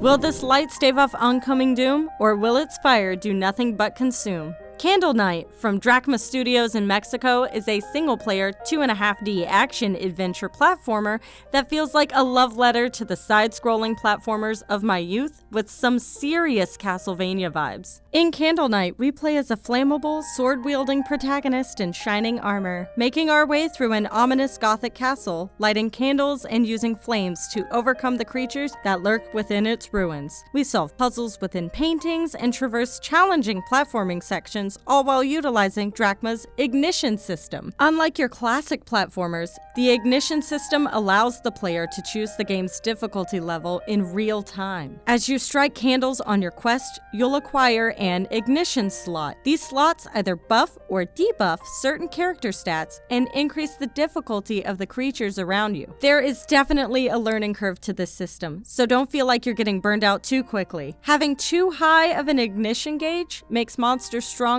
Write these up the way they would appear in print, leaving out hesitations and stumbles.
Will this light stave off oncoming doom, or will its fire do nothing but consume? Candle Night from Drachma Studios in Mexico is a single-player 2.5D action-adventure platformer that feels like a love letter to the side-scrolling platformers of my youth with some serious Castlevania vibes. In Candle Night, we play as a flammable, sword-wielding protagonist in shining armor, making our way through an ominous gothic castle, lighting candles and using flames to overcome the creatures that lurk within its ruins. We solve puzzles within paintings and traverse challenging platforming sections, all while utilizing Drachma's ignition system. Unlike your classic platformers, the ignition system allows the player to choose the game's difficulty level in real time. As you strike candles on your quest, you'll acquire an ignition slot. These slots either buff or debuff certain character stats and increase the difficulty of the creatures around you. There is definitely a learning curve to this system, so don't feel like you're getting burned out too quickly. Having too high of an ignition gauge makes monsters stronger,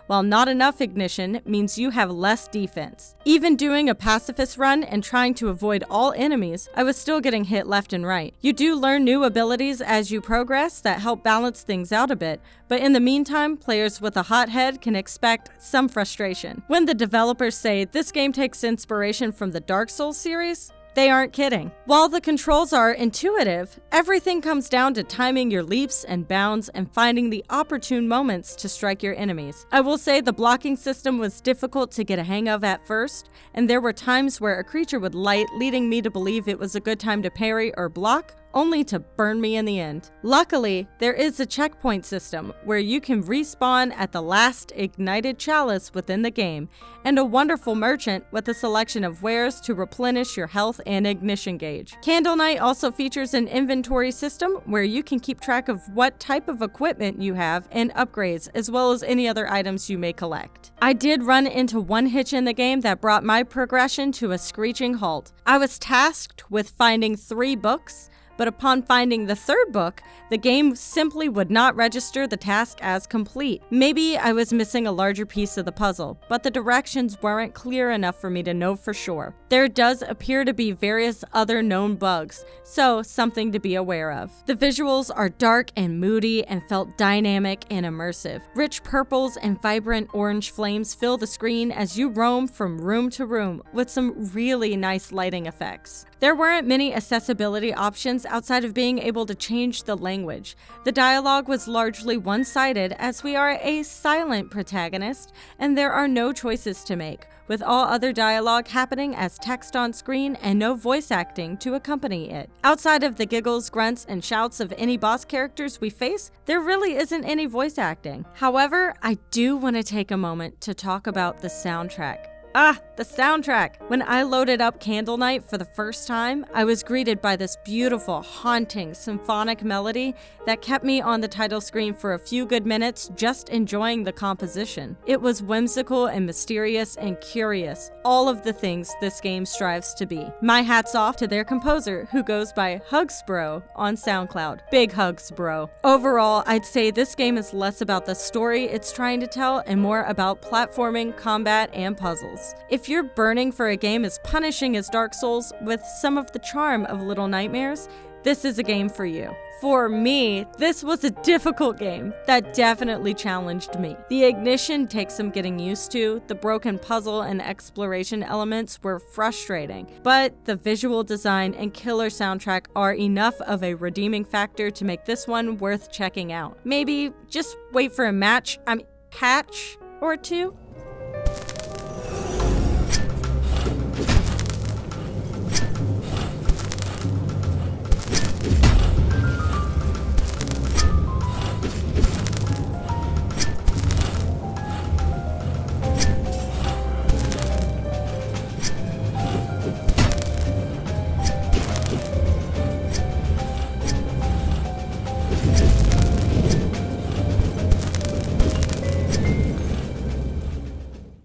while not enough ignition means you have less defense. Even doing a pacifist run and trying to avoid all enemies, I was still getting hit left and right. You do learn new abilities as you progress that help balance things out a bit, but in the meantime, players with a hot head can expect some frustration. When the developers say this game takes inspiration from the Dark Souls series, they aren't kidding. While the controls are intuitive, everything comes down to timing your leaps and bounds and finding the opportune moments to strike your enemies. I will say the blocking system was difficult to get a hang of at first, and there were times where a creature would light, leading me to believe it was a good time to parry or block, only to burn me in the end. Luckily, there is a checkpoint system where you can respawn at the last ignited chalice within the game, and a wonderful merchant with a selection of wares to replenish your health and ignition gauge. Candle Night also features an inventory system where you can keep track of what type of equipment you have and upgrades, as well as any other items you may collect. I did run into one hitch in the game that brought my progression to a screeching halt. I was tasked with finding 3 books, but upon finding the 3rd book, the game simply would not register the task as complete. Maybe I was missing a larger piece of the puzzle, but the directions weren't clear enough for me to know for sure. There does appear to be various other known bugs, so something to be aware of. The visuals are dark and moody and felt dynamic and immersive. Rich purples and vibrant orange flames fill the screen as you roam from room to room with some really nice lighting effects. There weren't many accessibility options outside of being able to change the language. The dialogue was largely one-sided as we are a silent protagonist and there are no choices to make, with all other dialogue happening as text on screen and no voice acting to accompany it. Outside of the giggles, grunts, and shouts of any boss characters we face, there really isn't any voice acting. However, I do want to take a moment to talk about the soundtrack. The soundtrack! When I loaded up Candle Night for the first time, I was greeted by this beautiful, haunting, symphonic melody that kept me on the title screen for a few good minutes just enjoying the composition. It was whimsical and mysterious and curious, all of the things this game strives to be. My hat's off to their composer, who goes by Hugsbro on SoundCloud. Big hugs, bro. Overall, I'd say this game is less about the story it's trying to tell and more about platforming, combat, and puzzles. If you're burning for a game as punishing as Dark Souls with some of the charm of Little Nightmares, this is a game for you. For me, this was a difficult game that definitely challenged me. The ignition takes some getting used to, the broken puzzle and exploration elements were frustrating, but the visual design and killer soundtrack are enough of a redeeming factor to make this one worth checking out. Maybe just wait for a patch or 2.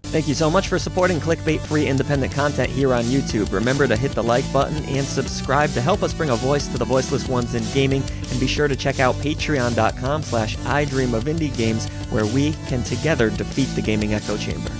Thank you so much for supporting clickbait-free independent content here on YouTube. Remember to hit the like button and subscribe to help us bring a voice to the voiceless ones in gaming, and be sure to check out patreon.com/idreamofindiegames, where we can together defeat the gaming echo chamber.